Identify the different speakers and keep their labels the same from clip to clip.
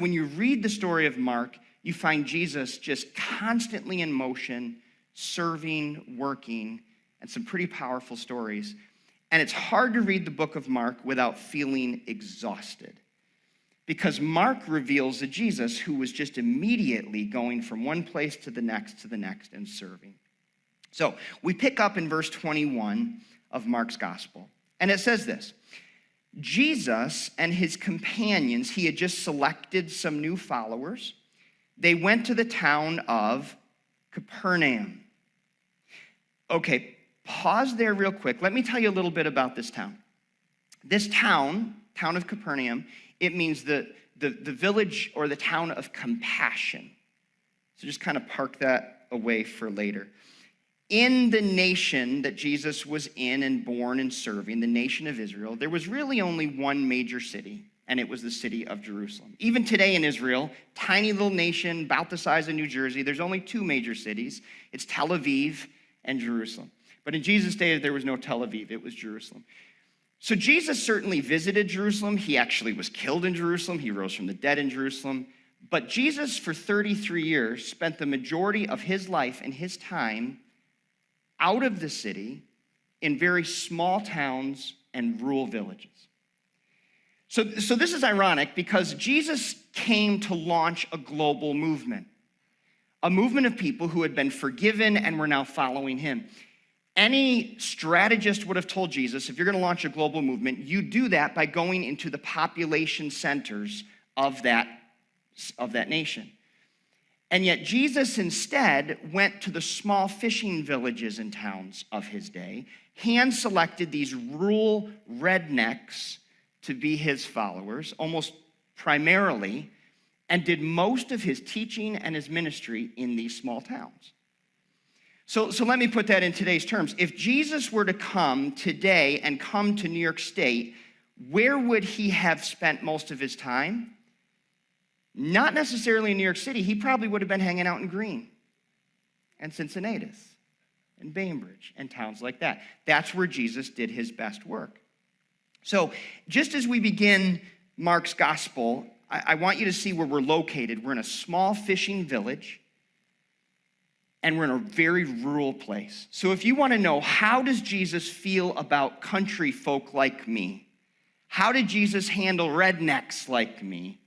Speaker 1: When you read the story of Mark, you find Jesus just constantly in motion, serving, working, and some pretty powerful stories. And it's hard to read the book of Mark without feeling exhausted, because Mark reveals a Jesus who was just immediately going from one place to the next and serving. So we pick up in verse 21 of Mark's gospel, and it says this: Jesus and his companions, he had just selected some new followers. They went to the town of Capernaum. Okay, pause there real quick. Let me tell you a little bit about this town. This town of Capernaum, it means the village or the town of compassion. So just kind of park that away for later. In the nation that Jesus was in and born and serving, the nation of Israel, there was really only one major city, and it was the city of Jerusalem. Even today in Israel, tiny little nation, about the size of New Jersey, there's only two major cities. It's Tel Aviv and Jerusalem. But in Jesus' day, there was no Tel Aviv, it was Jerusalem. So Jesus certainly visited Jerusalem. He actually was killed in Jerusalem. He rose from the dead in Jerusalem. But Jesus, for 33 years, spent the majority of his life and his time out of the city in very small towns and rural villages. So this is ironic because Jesus came to launch a global movement, a movement of people who had been forgiven and were now following him. Any strategist would have told Jesus, if you're going to launch a global movement, you do that by going into the population centers of that nation. And yet Jesus instead went to the small fishing villages and towns of his day, hand-selected these rural rednecks to be his followers, almost primarily, and did most of his teaching and his ministry in these small towns. So let me put that in today's terms. If Jesus were to come today and come to New York State, where would he have spent most of his time? Not necessarily in New York City. He probably would have been hanging out in Greene and Cincinnati and Bainbridge and towns like that. That's where Jesus did his best work. So just as we begin Mark's gospel, I want you to see where we're located. We're in a small fishing village, and we're in a very rural place. So if you want to know, how does Jesus feel about country folk like me? How did Jesus handle rednecks like me?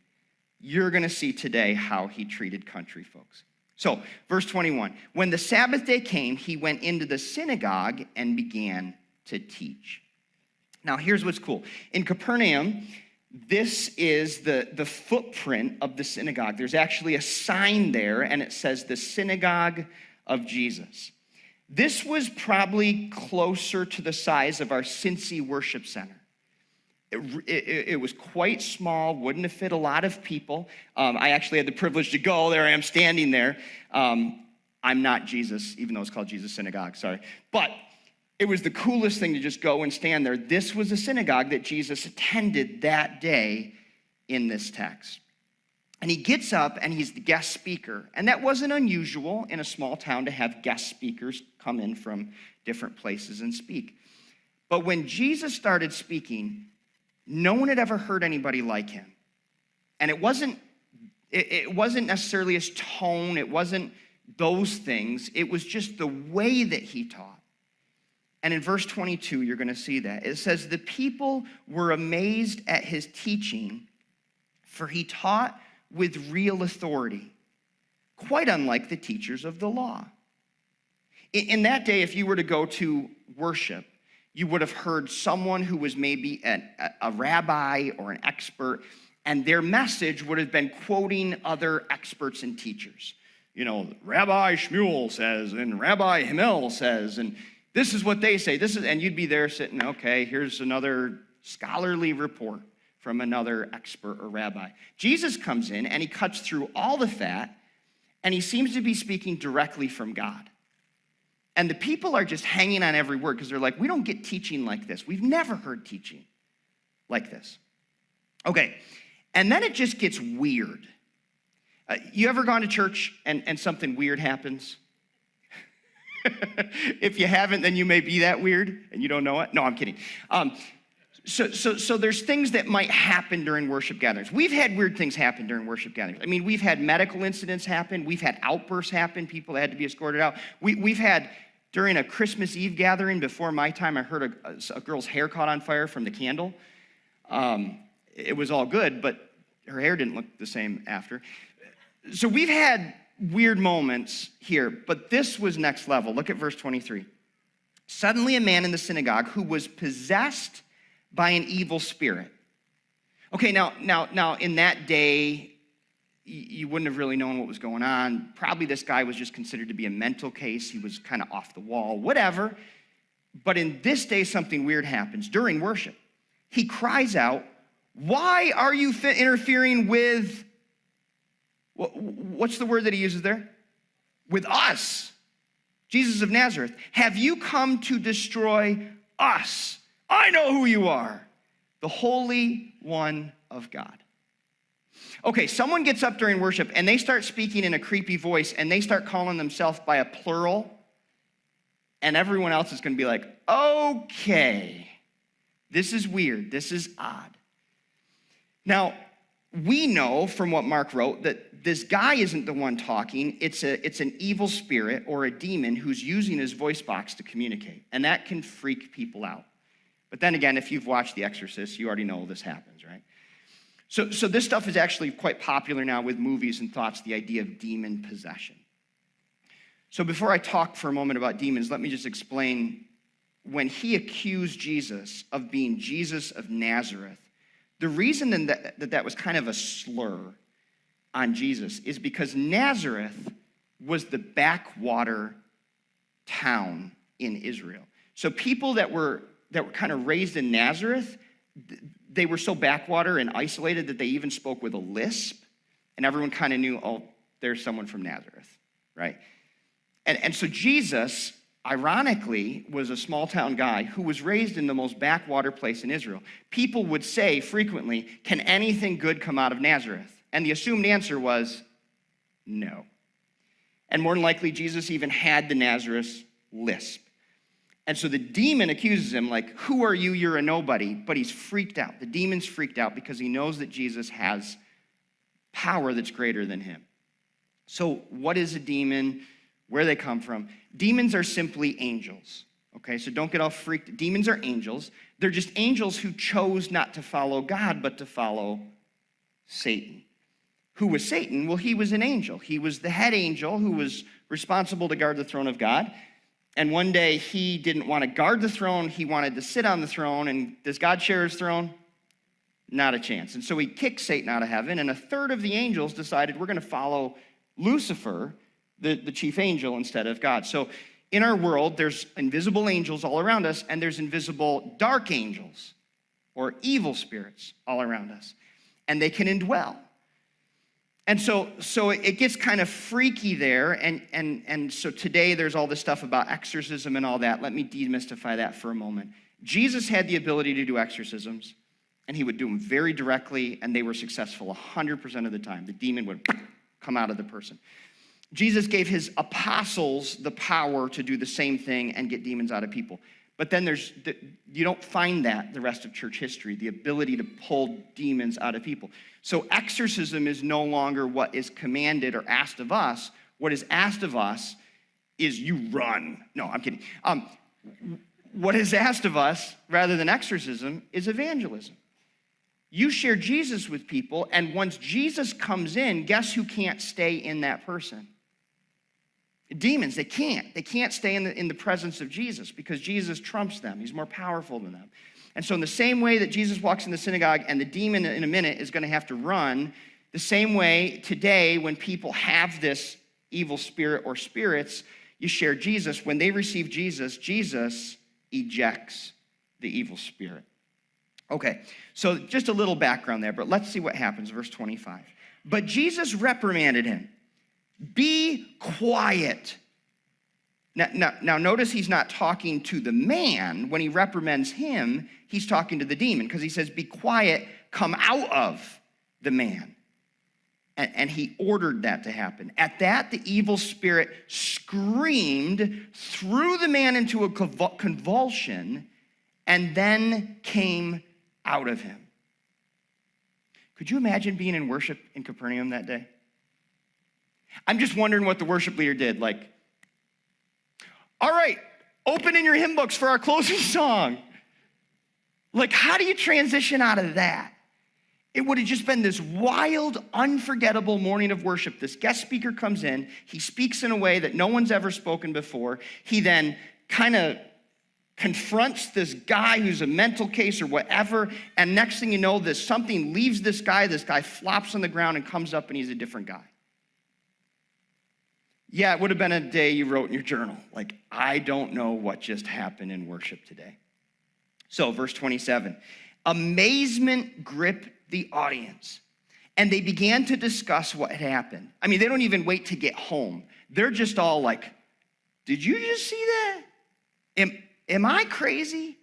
Speaker 1: You're going to see today how he treated country folks. So, verse 21, when the Sabbath day came, he went into the synagogue and began to teach. Now, here's what's cool. In Capernaum, this is the footprint of the synagogue. There's actually a sign there, and it says the synagogue of Jesus. This was probably closer to the size of our Cincy Worship Center. It was quite small, wouldn't have fit a lot of people. I actually had the privilege to go. There I am standing there. I'm not Jesus, even though it's called Jesus Synagogue, sorry. But it was the coolest thing to just go and stand there. This was a synagogue that Jesus attended that day in this text. And he gets up and he's the guest speaker. And that wasn't unusual in a small town to have guest speakers come in from different places and speak. But when Jesus started speaking, no one had ever heard anybody like him. And it wasn't necessarily his tone, it wasn't those things, it was just the way that he taught. And in verse 22, you're going to see that. It says, the people were amazed at his teaching, for he taught with real authority, quite unlike the teachers of the law. In that day, if you were to go to worship, you would have heard someone who was maybe a rabbi or an expert, and their message would have been quoting other experts and teachers. You know, Rabbi Shmuel says, and Rabbi Hillel says, and this is what they say. And you'd be there sitting, okay, here's another scholarly report from another expert or rabbi. Jesus comes in, and he cuts through all the fat, and he seems to be speaking directly from God. And the people are just hanging on every word because they're like, we don't get teaching like this. We've never heard teaching like this. Okay, and then it just gets weird. You ever gone to church and something weird happens? If you haven't, then you may be that weird and you don't know it. No, I'm kidding. So there's things that might happen during worship gatherings. We've had weird things happen during worship gatherings. I mean, we've had medical incidents happen. We've had outbursts happen. People that had to be escorted out. We've had, during a Christmas Eve gathering before my time, I heard a girl's hair caught on fire from the candle. It was all good, but her hair didn't look the same after. So we've had weird moments here, but this was next level. Look at verse 23. Suddenly a man in the synagogue who was possessed by an evil spirit. Okay, now in that day, you wouldn't have really known what was going on. Probably this guy was just considered to be a mental case. He was kind of off the wall, whatever. But in this day, something weird happens during worship. He cries out, "Why are you interfering with," what's the word that he uses there? With us, Jesus of Nazareth. "Have you come to destroy us? I know who you are, the Holy One of God." Okay, someone gets up during worship and they start speaking in a creepy voice and they start calling themselves by a plural, and everyone else is going to be like, okay, this is weird, this is odd. Now, we know from what Mark wrote that this guy isn't the one talking. It's an evil spirit or a demon who's using his voice box to communicate, and that can freak people out. But then again, if you've watched The Exorcist, you already know this happens, right? So this stuff is actually quite popular now with movies and thoughts, the idea of demon possession. So before I talk for a moment about demons, let me just explain, when he accused Jesus of being Jesus of Nazareth, the reason that was kind of a slur on Jesus is because Nazareth was the backwater town in Israel. So people that were kind of raised in Nazareth, they were so backwater and isolated that they even spoke with a lisp, and everyone kind of knew, oh, there's someone from Nazareth, right? And so Jesus, ironically, was a small town guy who was raised in the most backwater place in Israel. People would say frequently, can anything good come out of Nazareth? And the assumed answer was no. And more than likely, Jesus even had the Nazareth lisp. And so the demon accuses him, like, who are you? You're a nobody. But he's freaked out. The demon's freaked out because he knows that Jesus has power that's greater than him. So what is a demon? Where they come from? Demons are simply angels. Okay, so don't get all freaked. Demons are angels. They're just angels who chose not to follow God, but to follow Satan. Who was Satan? Well, he was an angel. He was the head angel who was responsible to guard the throne of God. And one day he didn't want to guard the throne. He wanted to sit on the throne. And does God share his throne? Not a chance. And so he kicked Satan out of heaven. And a third of the angels decided we're going to follow Lucifer, the chief angel, instead of God. So in our world, there's invisible angels all around us, and there's invisible dark angels or evil spirits all around us. And they can indwell. And so it gets kind of freaky there, and so today there's all this stuff about exorcism and all that. Let me demystify that for a moment. Jesus had the ability to do exorcisms, and he would do them very directly, and they were successful 100% of the time. The demon would come out of the person. Jesus gave his apostles the power to do the same thing and get demons out of people. But then you don't find that the rest of church history, the ability to pull demons out of people. So exorcism is no longer what is commanded or asked of us. What is asked of us is you run. No, I'm kidding. What is asked of us, rather than exorcism, is evangelism. You share Jesus with people, and once Jesus comes in, guess who can't stay in that person? Demons, they can't stay in the presence of Jesus because Jesus trumps them. He's more powerful than them. And so in the same way that Jesus walks in the synagogue and the demon in a minute is going to have to run, the same way today when people have this evil spirit or spirits, you share Jesus. When they receive Jesus, Jesus ejects the evil spirit. Okay, so just a little background there, but let's see what happens, verse 25. But Jesus reprimanded him. Be quiet. Now, notice he's not talking to the man. When he reprimands him, he's talking to the demon because he says, be quiet, come out of the man. And he ordered that to happen. At that, the evil spirit screamed, threw the man into a convulsion, and then came out of him. Could you imagine being in worship in Capernaum that day? I'm just wondering what the worship leader did. Like, all right, open in your hymn books for our closing song. Like, how do you transition out of that? It would have just been this wild, unforgettable morning of worship. This guest speaker comes in. He speaks in a way that no one's ever spoken before. He then kind of confronts this guy who's a mental case or whatever, and next thing you know, something leaves this guy flops on the ground and comes up and he's a different guy. Yeah, it would have been a day you wrote in your journal, like, I don't know what just happened in worship today. So, verse 27, amazement gripped the audience, and they began to discuss what had happened. I mean, they don't even wait to get home. They're just all like, did you just see that? Am I crazy?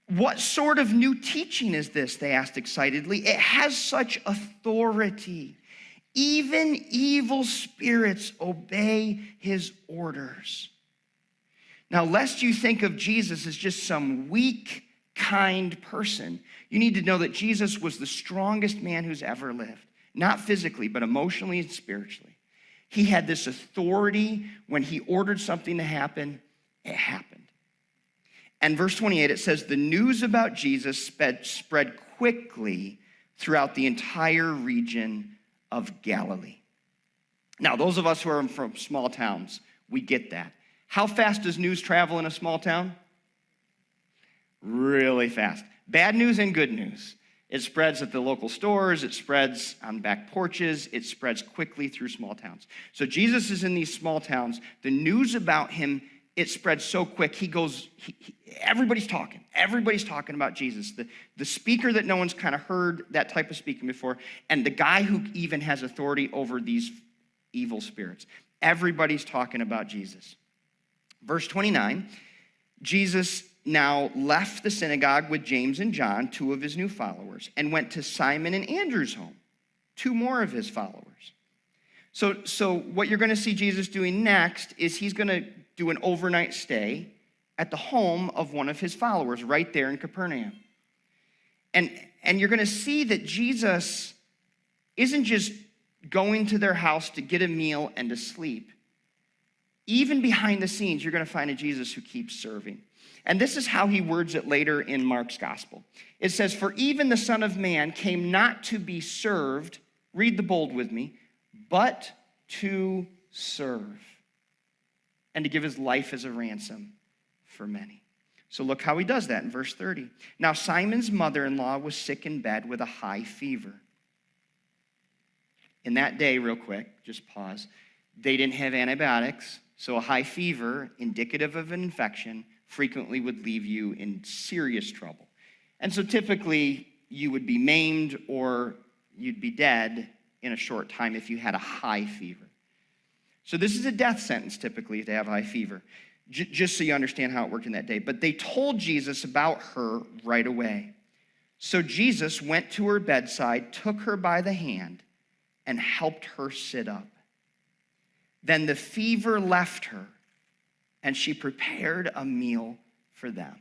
Speaker 1: What sort of new teaching is this? They asked excitedly. It has such authority. Even evil spirits obey his orders. Now, lest you think of Jesus as just some weak, kind person, you need to know that Jesus was the strongest man who's ever lived. Not physically, but emotionally and spiritually. He had this authority. When he ordered something to happen, it happened. And verse 28, it says, the news about Jesus spread quickly throughout the entire region of Galilee. Now, those of us who are from small towns, we get that. How fast does news travel in a small town? Really fast. Bad news and good news. It spreads at the local stores, it spreads on back porches, it spreads quickly through small towns. So Jesus is in these small towns. The news about him, it spreads so quick. Everybody's talking. Everybody's talking about Jesus. The speaker that no one's kind of heard that type of speaking before, and the guy who even has authority over these evil spirits. Everybody's talking about Jesus. Verse 29, Jesus now left the synagogue with James and John, two of his new followers, and went to Simon and Andrew's home, two more of his followers. So what you're going to see Jesus doing next is he's going to do an overnight stay at the home of one of his followers right there in Capernaum. And you're going to see that Jesus isn't just going to their house to get a meal and to sleep. Even behind the scenes, you're going to find a Jesus who keeps serving. And this is how he words it later in Mark's gospel. It says, for even the Son of Man came not to be served, read the bold with me, but to serve, and to give his life as a ransom for many. So look how he does that in verse 30. Now Simon's mother-in-law was sick in bed with a high fever. In that day, real quick, just pause, they didn't have antibiotics, so a high fever, indicative of an infection, frequently would leave you in serious trouble. And so typically, you would be maimed or you'd be dead in a short time if you had a high fever. So this is a death sentence typically to have high fever, just so you understand how it worked in that day. But they told Jesus about her right away. So Jesus went to her bedside, took her by the hand, and helped her sit up. Then the fever left her, and she prepared a meal for them.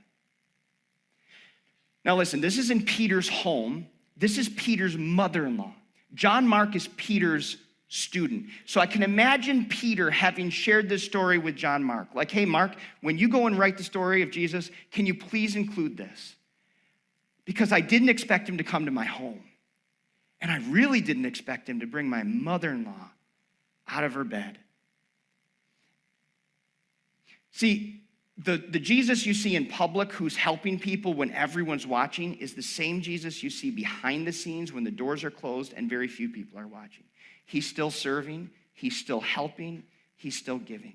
Speaker 1: Now listen, this is in Peter's home. This is Peter's mother-in-law. John Mark is Peter's student. So I can imagine Peter having shared this story with John Mark. Like, hey, Mark, when you go and write the story of Jesus, can you please include this? Because I didn't expect him to come to my home. And I really didn't expect him to bring my mother-in-law out of her bed. See, the Jesus you see in public who's helping people when everyone's watching is the same Jesus you see behind the scenes when the doors are closed and very few people are watching. He's still serving, he's still helping, he's still giving.